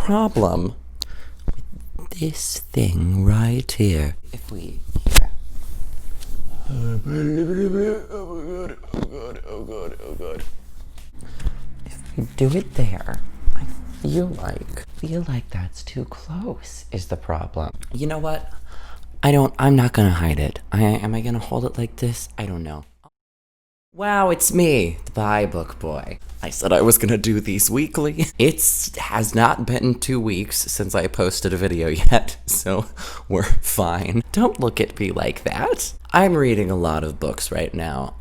problem with this thing right here. If we oh god. If we do it there, I feel like that's too close is the problem. You know what? I'm not gonna hide it. Am I gonna hold it like this? I don't know. Wow, it's me, the Bye Book Boy. I said I was gonna do these weekly. It has not been 2 weeks since I posted a video yet, so we're fine. Don't look at me like that. I'm reading a lot of books right now,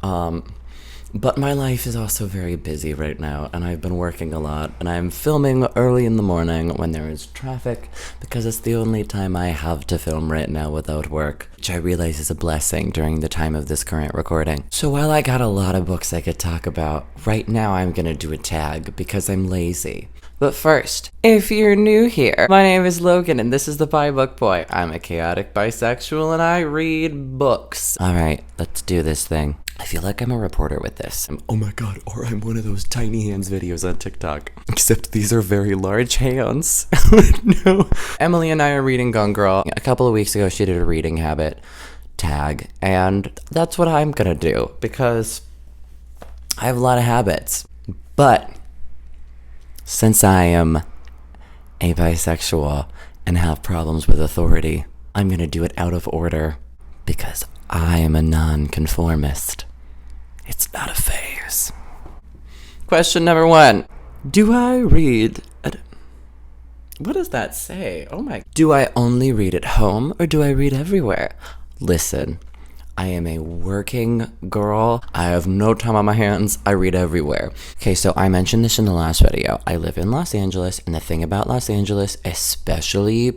but my life is also very busy right now, and I've been working a lot, and I'm filming early in the morning when there is traffic, because it's the only time I have to film right now without work, which I realize is a blessing during the time of this current recording. So while I got a lot of books I could talk about, right now I'm gonna do a tag, because I'm lazy. But first, if you're new here, my name is Logan, and this is the Bye Book Boy. I'm a chaotic bisexual, and I read books. Alright, let's do this thing. I feel like I'm a reporter with this. Oh my god, or I'm one of those tiny hands videos on TikTok. Except these are very large hands. No. Emily and I are reading Gone Girl. A couple of weeks ago, she did a Reading Habit Tag, and that's what I'm gonna do, because I have a lot of habits. But since I am a bisexual and have problems with authority, I'm gonna do it out of order, because I am a non-conformist. It's not a phase. Question number 1. Do I read what does that say? Oh my. Do I only read at home, or do I read everywhere? Listen, I am a working girl. I have no time on my hands. I read everywhere. Okay, so I mentioned this in the last video. I live in Los Angeles, and the thing about Los Angeles, especially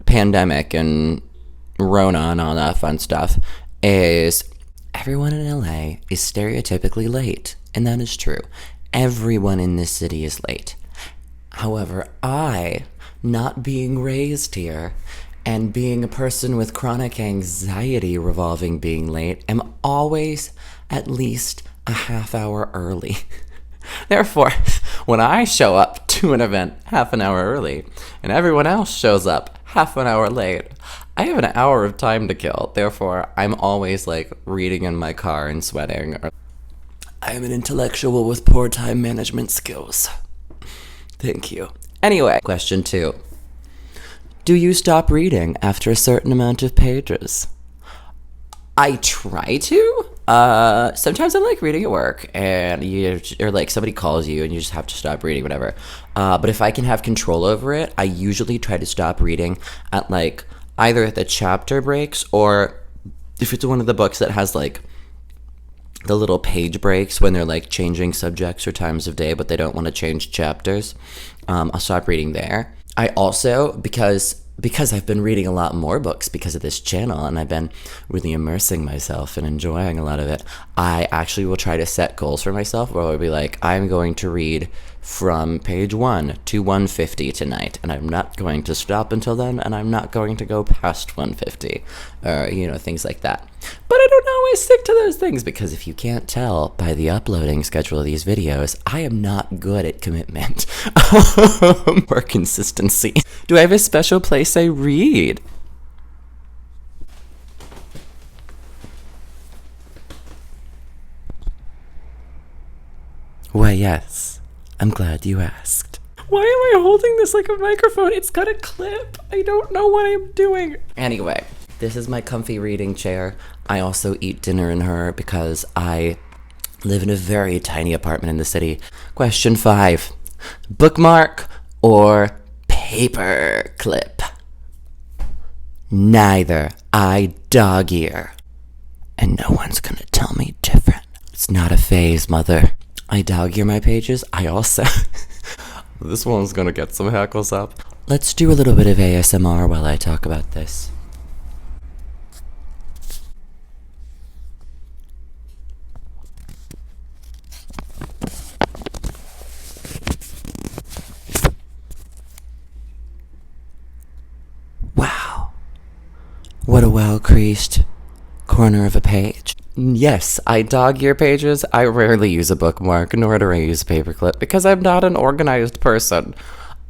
pandemic and Rona and all that fun stuff, is everyone in LA is stereotypically late, and that is true. Everyone in this city is late. However, I, not being raised here, and being a person with chronic anxiety revolving being late, am always at least a half hour early. Therefore, when I show up to an event half an hour early, and everyone else shows up half an hour late, I have an hour of time to kill. Therefore, I'm always reading in my car and sweating. I am an intellectual with poor time management skills. Thank you. Anyway, question 2. Do you stop reading after a certain amount of pages? I try to. Sometimes I'm reading at work, and somebody calls you and you just have to stop reading, whatever. But if I can have control over it, I usually try to stop reading at either the chapter breaks, or if it's one of the books that has the little page breaks when they're changing subjects or times of day, but they don't want to change chapters, I'll stop reading there. I also, because I've been reading a lot more books because of this channel, and I've been really immersing myself and enjoying a lot of it, I actually will try to set goals for myself where I'll be I'm going to read from page 1 to 150 tonight, and I'm not going to stop until then, and I'm not going to go past 150, or, things like that. But I don't always stick to those things, because if you can't tell by the uploading schedule of these videos, I am not good at commitment or consistency. Do I have a special place I read? Why, yes. I'm glad you asked. Why am I holding this like a microphone? It's got a clip. I don't know what I'm doing. Anyway, this is my comfy reading chair. I also eat dinner in her because I live in a very tiny apartment in the city. Question 5. Bookmark or paper clip? Neither. I dog ear. And no one's gonna tell me different. It's not a phase, mother. I dog ear my pages. I also... This one's gonna get some hackles up. Let's do a little bit of ASMR while I talk about this. Wow. What a well-creased corner of a page. Yes, I dog ear pages. I rarely use a bookmark, nor do I use a paperclip, because I'm not an organized person.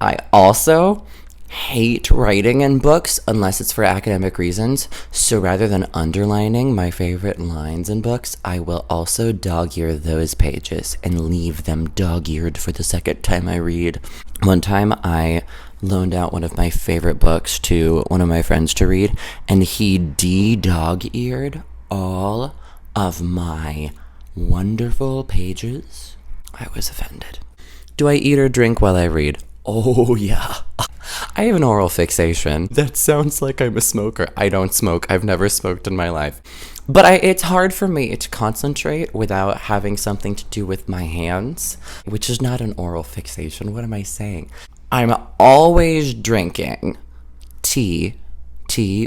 I also hate writing in books unless it's for academic reasons. So rather than underlining my favorite lines in books, I will also dog ear those pages and leave them dog eared for the second time I read. One time I loaned out one of my favorite books to one of my friends to read, and he dog eared all of my wonderful pages. I was offended. Do I eat or drink while I read? Oh, yeah. I have an oral fixation. That sounds like I'm a smoker. I don't smoke. I've never smoked in my life. But it's hard for me to concentrate without having something to do with my hands, which is not an oral fixation. What am I saying? I'm always drinking tea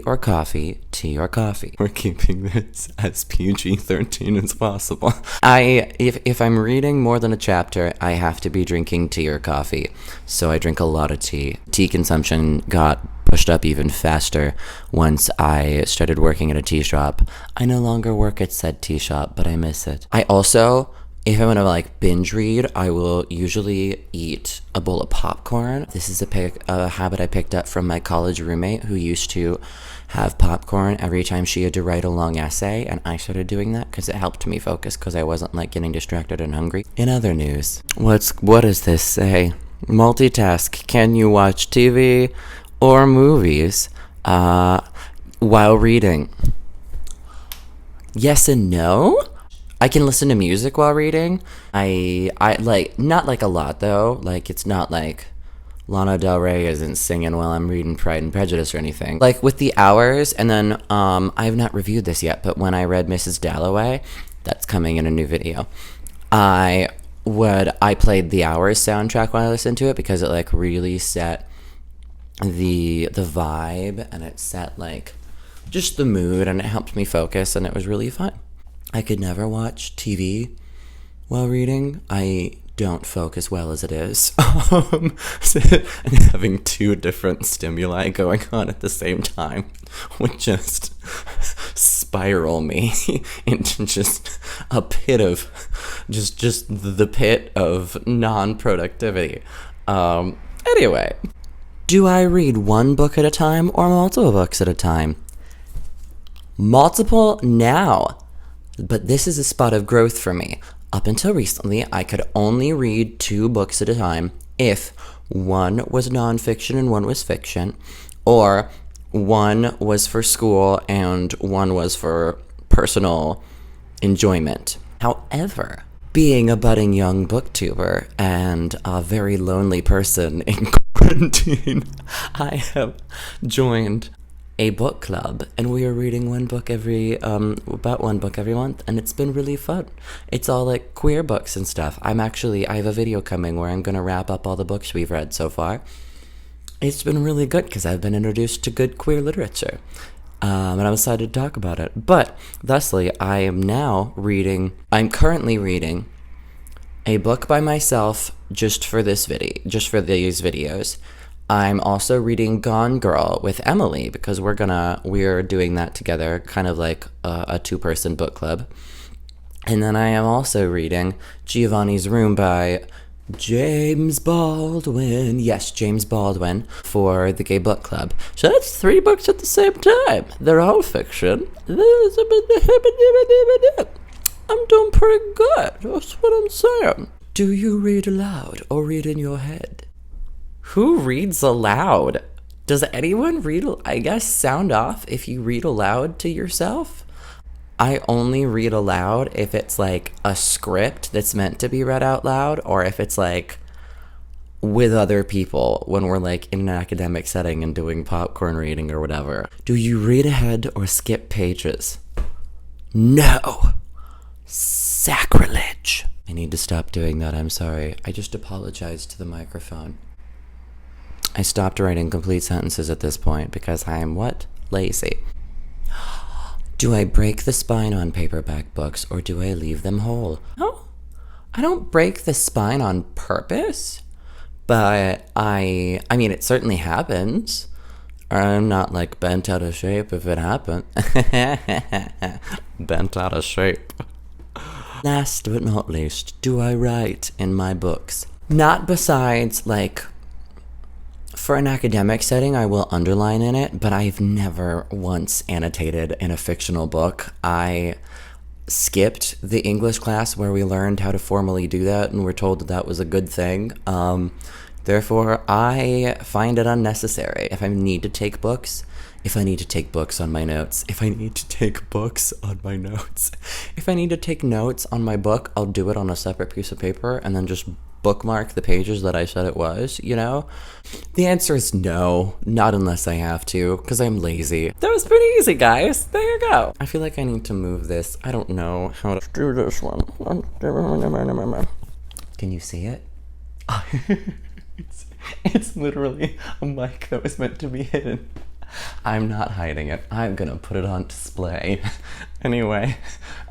or coffee, tea or coffee. We're keeping this as PG-13 as possible. If I'm reading more than a chapter, I have to be drinking tea or coffee. So I drink a lot of tea. Tea consumption got pushed up even faster once I started working at a tea shop. I no longer work at said tea shop, but I miss it. I also, if I'm gonna binge read, I will usually eat a bowl of popcorn. This is a habit I picked up from my college roommate who used to have popcorn every time she had to write a long essay, and I started doing that because it helped me focus because I wasn't getting distracted and hungry. In other news, what does this say? Multitask. Can you watch TV or movies while reading? Yes and no. I can listen to music while reading. I not a lot though. It's not like Lana Del Rey isn't singing while I'm reading Pride and Prejudice or anything. With the hours, and then I have not reviewed this yet, but when I read Mrs. Dalloway, that's coming in a new video, I played the Hours soundtrack when I listened to it because it really set the vibe, and it set just the mood, and it helped me focus, and it was really fun. I could never watch TV while reading. I don't focus well as it is. And having two different stimuli going on at the same time would just spiral me into just a pit of just the pit of non-productivity. Anyway, do I read one book at a time or multiple books at a time? Multiple now. But this is a spot of growth for me. Up until recently, I could only read 2 books at a time if one was nonfiction and one was fiction, or one was for school and one was for personal enjoyment. However, being a budding young booktuber and a very lonely person in quarantine, I have joined a book club, and we are reading about one book every month, and it's been really fun. It's all queer books and stuff. I have a video coming where I'm gonna wrap up all the books we've read so far. It's been really good because I've been introduced to good queer literature, and I'm excited to talk about it. But thusly, I'm currently reading a book by myself just for these videos. I'm also reading Gone Girl with Emily because we're doing that together, kind of like a 2-person book club. And then I am also reading Giovanni's Room by James Baldwin. Yes, James Baldwin, for the Gay Book Club. So that's 3 books at the same time. They're all fiction. I'm doing pretty good. That's what I'm saying. Do you read aloud or read in your head? Who reads aloud? Does anyone read? I guess sound off if you read aloud to yourself. I only read aloud if it's a script that's meant to be read out loud, or if it's with other people when we're in an academic setting and doing popcorn reading or whatever. Do you read ahead or skip pages? No. Sacrilege. I need to stop doing that. I'm sorry. I just apologized to the microphone. I stopped writing complete sentences at this point because I am lazy. Do I break the spine on paperback books or do I leave them whole? No, I don't break the spine on purpose, but I mean, it certainly happens. I'm not like bent out of shape if it happened. Bent out of shape. Last but not least, do I write in my books? Not besides, like, for an academic setting, I will underline in it, but I've never once annotated in a fictional book. I skipped the English class where we learned how to formally do that, and were told that that was a good thing. Therefore, I find it unnecessary. If I need to take books, if I need to take books on my notes, if I need to take books on my notes, if I need to take notes on my book, I'll do it on a separate piece of paper and then just bookmark the pages that I said it was, you know? The answer is no, not unless I have to, because I'm lazy. That was pretty easy, guys. There you go. I feel like I need to move this. I don't know how to do this one. Can you see it? It's literally a mic that was meant to be hidden. I'm not hiding it. I'm gonna put it on display. Anyway,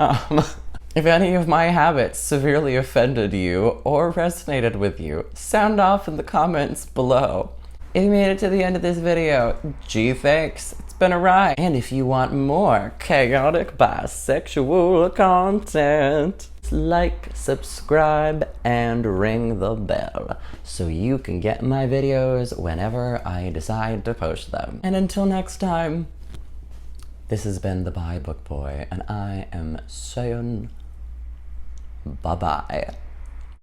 if any of my habits severely offended you or resonated with you, sound off in the comments below. If you made it to the end of this video, gee thanks, it's been a ride. And if you want more chaotic bisexual content, like, subscribe, and ring the bell so you can get my videos whenever I decide to post them. And until next time, this has been the Bi Book Boy, and I am saying bye-bye.